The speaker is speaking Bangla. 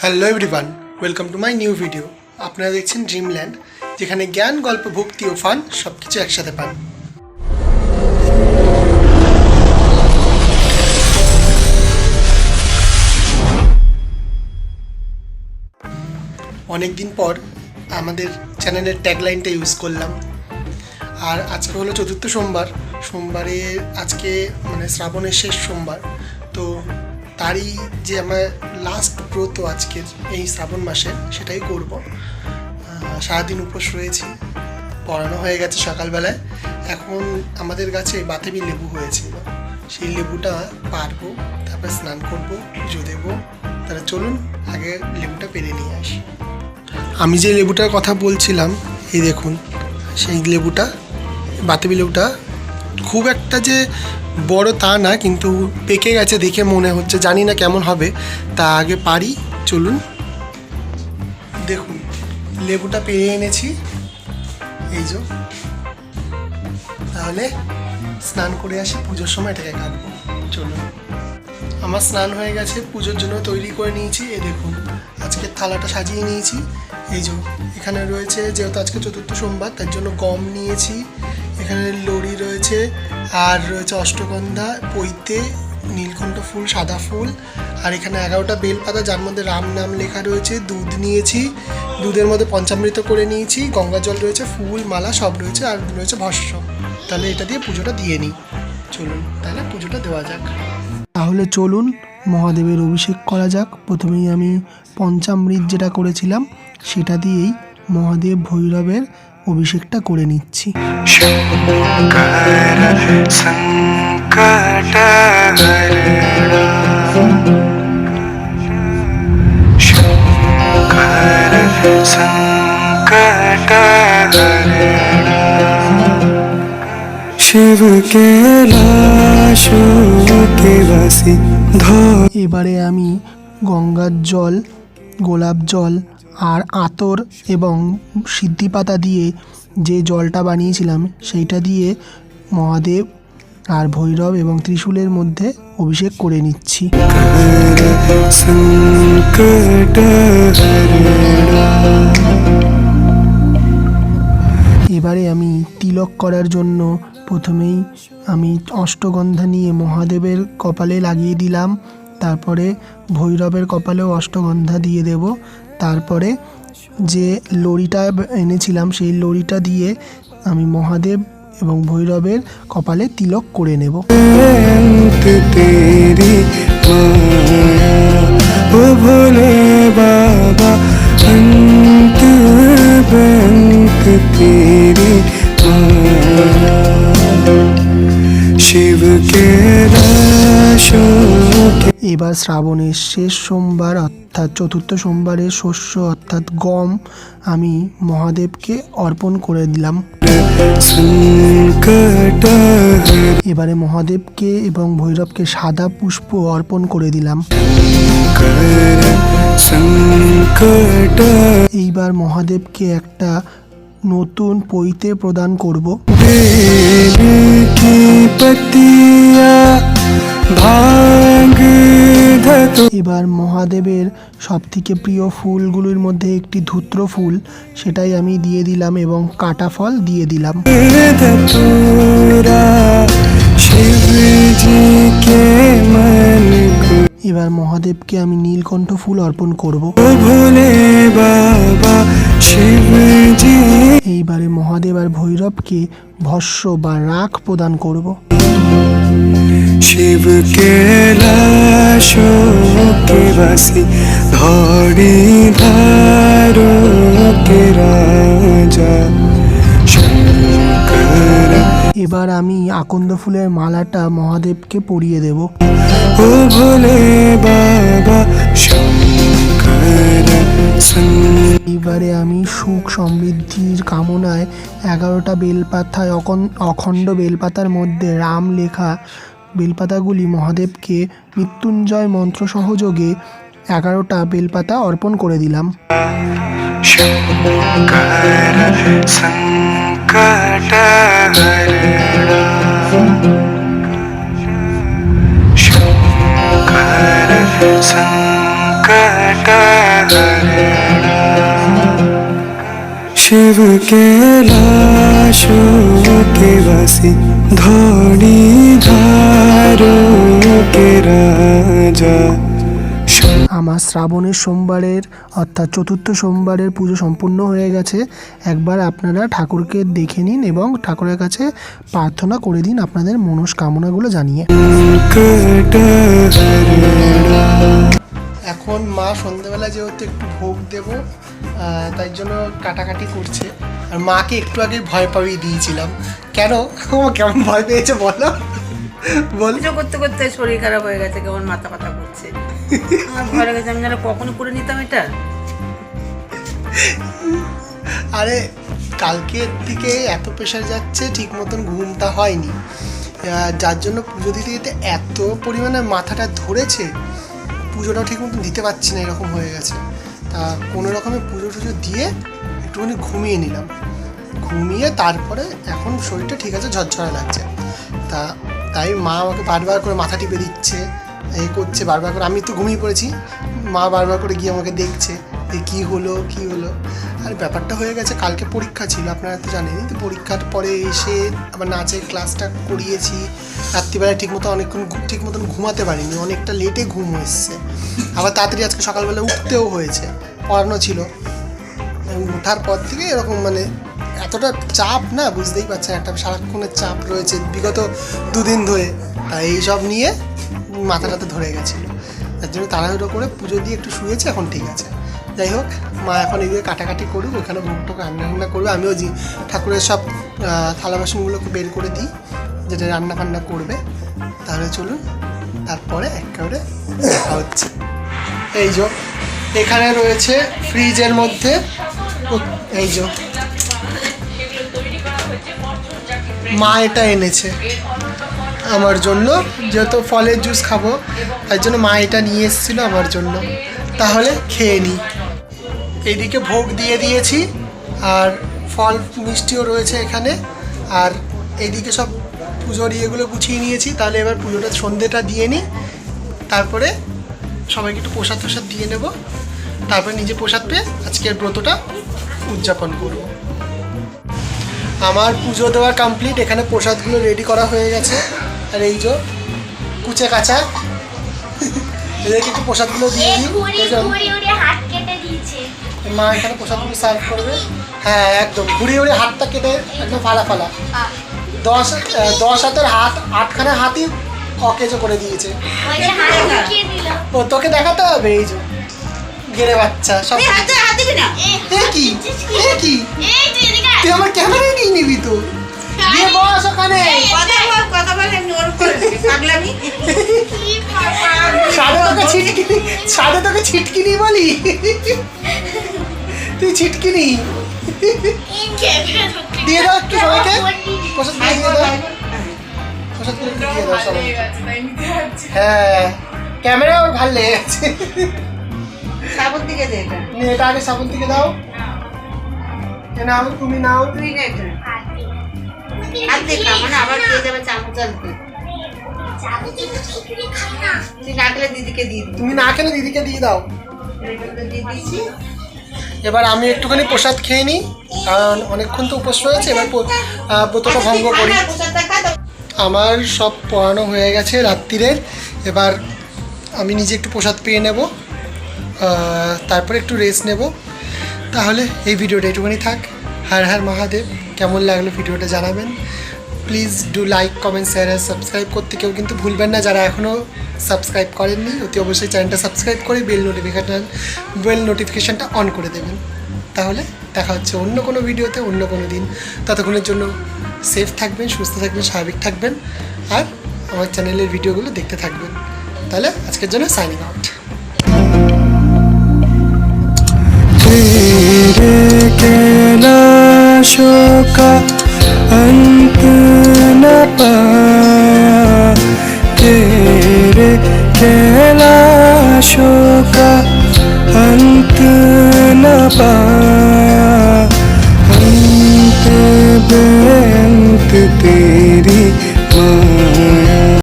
Hello everyone, welcome to my new video. আপনারা দেখছেন ড্রিমল্যান্ড, যেখানে জ্ঞান, গল্প, ভক্তি ও ফান সব কিছু একসাথে পান। অনেক দিন পর আমাদের চ্যানেলের ট্যাগলাইনটা ইউজ করলাম। আর আজকে হলো চতুর্থ সোমবার। সোমবারে আজকে মানে শ্রাবণের শেষ সোমবার, তো তারই যে আমার লাস্ট ব্রত আজকের এই শ্রাবণ মাসে, সেটাই করব। সারাদিন উপোস রয়েছি, পড়ানো হয়ে গেছে সকালবেলায়। এখন আমাদের গাছে বাতাবি লেবু হয়েছিল, সেই লেবুটা পারবো, তারপর স্নান করবো, পুজো দেবো। তাহলে চলুন আগে লেবুটা পেরে নিয়ে আসি। আমি যে লেবুটার কথা বলছিলাম, এই দেখুন সেই লেবুটা, বাতাবি লেবুটা। খুব একটা যে বড় তা না, কিন্তু পেকে গেছে দেখে মনে হচ্ছে, জানি না কেমন হবে। তা আগে পারি, চলুন। দেখুন লেবুটা পেরে এনেছি, এই যে। তাহলে স্নান করে আসি, পুজোর সময় এটাকে কাটবো, চলুন। আমার স্নান হয়ে গেছে, পুজোর জন্য তৈরি করে নিয়েছি। এই দেখুন আজকের থালাটা সাজিয়ে নিয়েছি। এই যে এখানে রয়েছে, যেহেতু আজকে চতুর্থ সোমবার, তার জন্য গম নিয়েছি। এখানে লড়ি রয়েছে, আর রয়েছে অষ্টগন্ধা, পৈতে, নীলকণ্ঠ ফুল, সাদা ফুল, আর এখানে 11টা বেলপাতা, যার মধ্যে রাম নাম লেখা রয়েছে। দুধ নিয়েছি, দুধের মধ্যে পঞ্চামৃত করে নিয়েছি। গঙ্গা জল রয়েছে, ফুল মালা সব রয়েছে, আর রয়েছে ভস্য। তাহলে এটা দিয়ে পুজোটা দিয়ে নিই, চলুন তাহলে পুজোটা দেওয়া যাক। তাহলে চলুন মহাদেবের অভিষেক করা যাক। প্রথমেই আমি পঞ্চামৃত যেটা করেছিলাম সেটা দিয়েই মহাদেব ভৈরবের অভিষেকটা করে নিচ্ছি। শিব এবারে আমি গঙ্গার জল, গোলাপ জল আর আতর এবং সিদ্ধি পাতা দিয়ে যে জলটা বানিয়েছিলাম সেইটা দিয়ে মহাদেব আর ভৈরব এবং ত্রিশূলের মধ্যে অভিষেক করে নিচ্ছি। এবারে আমি তিলক করার জন্য প্রথমেই আমি অষ্টগন্ধা নিয়ে মহাদেবের কপালে লাগিয়ে দিলাম। তারপরে ভৈরবের কপালেও অষ্টগন্ধা দিয়ে দেব। তারপরে যে লড়িটা এনেছিলাম সেই লড়িটা দিয়ে আমি মহাদেব এবং ভৈরবের কপালে তিলক করে নেব। এবার শ্রাবণের শেষ সোমবার অর্থাৎ চতুর্থ সোমবারের শস্য অর্থাৎ গম আমি মহাদেবকে অর্পণ করে দিলাম। এবারে মহাদেবকে এবং ভৈরবকে সাদা পুষ্প অর্পণ করে দিলাম। এইবার মহাদেবকে একটা নতুন পৈতে প্রদান করব। এবার মহাদেবের সবথেকে প্রিয় ফুলগুলির মধ্যে একটি ধূত্র ফুল, সেটাই আমি দিয়ে দিলাম এবং কাটা ফল দিয়ে দিলাম। এবার মহাদেবকে আমি নীলকণ্ঠ ফুল অর্পণ করব। এইবারে মহাদেব আর ভৈরবকে ভস্য বা রাখ প্রদান করব। শিব কৈলাস কে বাসি ধরি ধারো কে রাজা শঙ্কর। এবার আমি আকন্দ ফুলের মালাটা মহাদেবকে পরিয়ে দেব। ও ভোলে বাবা শঙ্কর। এবারে আমি সুখ সমৃদ্ধির কামনায় 11টা বেলপাতায় অখণ্ড বেলপাতার মধ্যে রাম লেখা বেলপাতাগুলি মহাদেবকে মৃত্যুঞ্জয় মন্ত্র সহযোগে 11টা বেলপাতা অর্পণ করে দিলাম। शिव के लाशों के वासी धौड़ी धारों के राजा। আমার শ্রাবণের সোমবারের অর্থাৎ চতুর্থ সোমবারের পুজো সম্পূর্ণ হয়ে গেছে। একবার আপনারা ঠাকুরকে দেখে নিন এবং ঠাকুরের কাছে প্রার্থনা করে দিন আপনাদের মনস্কামনাগুলো জানিয়ে। এখন মা সন্ধ্যেবেলা যেহেতু একটু ভোগ দেব তাই জন্য কাটাকাটি করছে। আর মাকে একটু আগে ভয় পাইয়ে দিয়েছিলাম। কেন ও কেমন ভয় পেয়েছে বলো? পুজো করতে করতে শরীর খারাপ হয়ে গেছে, কেমন মাথা ব্যথা করছে। আমার ভয় লেগেছে, আমি যেন কখনো করে নিতাম এটা। আরে কালকের থেকে এত প্রেশার যাচ্ছে, ঠিক মতন ঘুমটা হয়নি, যার জন্য পুজো দিতে দিতে এত পরিমাণে মাথাটা ধরেছে, পুজোটাও ঠিক মতন দিতে পারছি না, এরকম হয়ে গেছে। তা কোনো রকমে পুজো টুজো দিয়ে একটুখানি ঘুমিয়ে নিলাম। ঘুমিয়ে তারপরে এখন শরীরটা ঠিক আছে, ঝরঝরা লাগছে। তাই মা আমাকে বারবার করে মাথা টিপে দিচ্ছে, এই করছে বারবার করে। আমি তো ঘুমিয়ে পড়েছি, মা বারবার করে গিয়ে আমাকে দেখছে যে কী হলো। আর ব্যাপারটা হয়ে গেছে, কালকে পরীক্ষা ছিল, আপনারা তো জানেনই। তো পরীক্ষার পরে এসে আবার নাচের ক্লাসটা করিয়েছি। রাত্রিবেলায় অনেকক্ষণ ঠিক মতন ঘুমাতে পারিনি, অনেকটা লেটে ঘুম এসছে। আবার তাড়াতাড়ি আজকে সকালবেলা উঠতেও হয়েছে, পড়ানো ছিল। ওঠার পর থেকে এরকম মানে এতটা চাপ না, বুঝতেই পারছেন, একটা সারাক্ষণের চাপ রয়েছে বিগত 2 দিন ধরে। তাই এইসব নিয়ে মাথাটাতে ধরে গেছিলো, তার জন্য তাড়াহুড়ো করে পুজো দিয়ে একটু শুয়েছে, এখন ঠিক আছে। যাই হোক, মা এখন এদিকে কাটাকাটি করুক, ওখানে ভোগটোকে রান্না করবে। আমিও ঠাকুরের সব থালা বাসনগুলোকে বের করে দিই, যেটা রান্না ফান্না করবে। তাহলে চলুন, তারপরে একেবারে দেখা হচ্ছে। এই যে এখানে রয়েছে ফ্রিজের মধ্যে, এই যে মা এটা এনেছে আমার জন্য, যেহেতু ফলের জুস খাবো তার জন্য মা এটা নিয়ে এসেছিলো আমার জন্য। তাহলে খেয়ে নিই। এইদিকে ভোগ দিয়ে দিয়েছি, আর ফল মিষ্টিও রয়েছে এখানে। আর এইদিকে সব পুজোর ইয়েগুলো গুছিয়ে নিয়েছি। তাহলে এবার পুজোটা সন্ধ্যেটা দিয়ে নিই, তারপরে সবাইকে একটু প্রসাদ টসাদ দিয়ে নেব, তারপরে নিজে প্রসাদ পেয়ে আজকের ব্রতটা উদযাপন করব। আমার পুজো দেওয়া কমপ্লিট, এখানে প্রসাদগুলো রেডি করা হয়ে গেছে। আর এই যে কুচে কাঁচা, এদেরকে একটু প্রসাদগুলো দিয়ে দিই। মা এখানে প্রসাদগুলো সার্ভ করবে। হ্যাঁ, একদম ঘুরিয়ে ঘুরিয়ে হাতটা কেটে একদম ফালা 10 হাতের হাত, 8খানা হাতই অকেজো করে দিয়েছে। ও তোকে দেখাতে হবে, এই যে গেরে বাচ্চা সব। কি তুই আমার ক্যামেরায় নিয়ে নিবি তো? দিয়ে বস ওখানে। সাড়ে তোকে ছিটকিনি বলি, তুই ছিটকিনি। দিয়ে দাও একটু সবাইকে প্রসাদ দিয়ে দাও, প্রসাদ দিয়ে দাও সবাই। হ্যাঁ, ক্যামেরাও ভালো লেগেছে। সাবন দিকে দে এটা। এটা আগে সাবন দিকে দাও। নাও, তুমি নাও। তুই নে এটা। হাত দেখা মানে আবার খেয়ে যাবে চামচ আনতে। তুই না খেলে দিদিকে দিয়ে দিবি। তুমি না খেলে দিদিকে দিয়ে দাও। দিয়ে দিচ্ছি। এবার আমি একটুখানি প্রসাদ খেয়ে নিই, কারণ অনেকক্ষণ তো উপোস রয়েছে। এবার ব্রতটা ভঙ্গ করি। আমার সব পড়ানো হয়ে গেছে রাত্রিরের। এবার আমি নিজে একটু প্রসাদ পেয়ে নেব, তারপরে একটু রেস্ট নেব। তাহলে এই ভিডিওটা একটুখানি থাক। হর হর মহাদেব। কেমন লাগলো ভিডিওটা জানাবেন। Please do like, comment, share আর সাবস্ক্রাইব করতে কেউ কিন্তু ভুলবেন না। যারা এখনও সাবস্ক্রাইব করেননি, অতি অবশ্যই চ্যানেলটা সাবস্ক্রাইব করে বেল নোটিফিকেশানটা অন করে দেবেন। তাহলে দেখা হচ্ছে অন্য কোনো ভিডিওতে, অন্য কোনো দিন। ততক্ষণের জন্য সেফ থাকবেন, সুস্থ থাকবেন, স্বাভাবিক থাকবেন, আর আমার চ্যানেলের ভিডিওগুলো দেখতে থাকবেন। তাহলে আজকের জন্য সাইনিং আউট। कैलाशों का अंत न पाया, तेरे कैलाशों का अंत न पाया, अंत